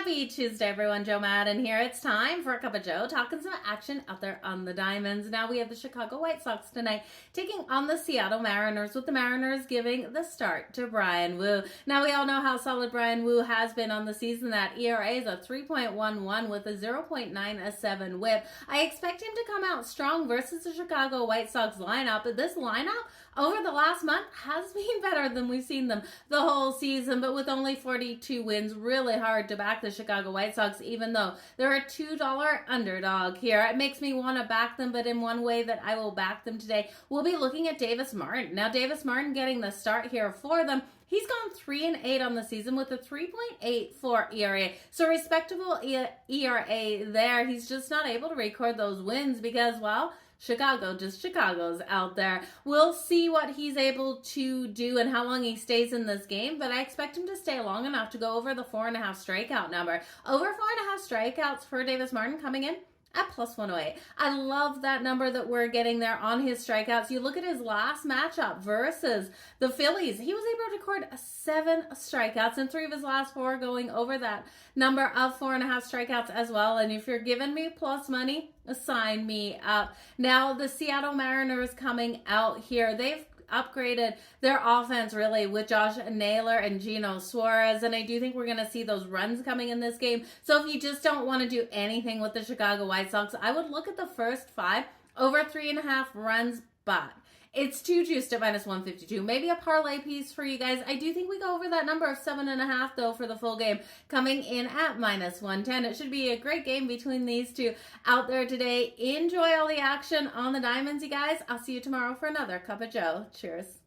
Happy Tuesday, everyone. Jo Madden here. It's time for a cup of Joe, talking some action out there on the diamonds. Now we have the Chicago White Sox tonight taking on the Seattle Mariners, with the Mariners giving the start to Bryan Woo. Now we all know how solid Bryan Woo has been on the season. That ERA is a 3.11 with a 0.97 whip. I expect him to come out strong versus the Chicago White Sox lineup. But this lineup over the last month has been better than we've seen them the whole season, but with only 42 wins, really hard to back the Chicago White Sox, even though they're a $2 underdog here. It makes me want to back them, but in one way that I will back them today, we'll be looking at Davis Martin. Now, Davis Martin getting the start here for them. He's gone 3-8 on the season with a 3.84 ERA. So respectable ERA there. He's just not able to record those wins because, well, Chicago's out there. We'll see what he's able to do and how long he stays in this game, but I expect him to stay long enough to go over the 4.5 strikeout number. Over 4.5 strikeouts for Davis Martin coming in at plus 108. I love that number that we're getting there on his strikeouts. You look at his last matchup versus the Phillies. He was able to record 7 strikeouts and 3 of his last 4 going over that number of 4.5 strikeouts as well. And if you're giving me plus money, sign me up. Now the Seattle Mariners coming out here. They've upgraded their offense really with Josh Naylor and Geno Suarez, and I do think we're going to see those runs coming in this game. So if you just don't want to do anything with the Chicago White Sox, I would look at the first 5 over 3.5 runs, but it's too juiced at minus 152. Maybe a parlay piece for you guys. I do think we go over that number of 7.5 though for the full game, coming in at minus 110. It should be a great game between these two out there today. Enjoy all the action on the diamonds, you guys. I'll see you tomorrow for another cup of Joe. Cheers.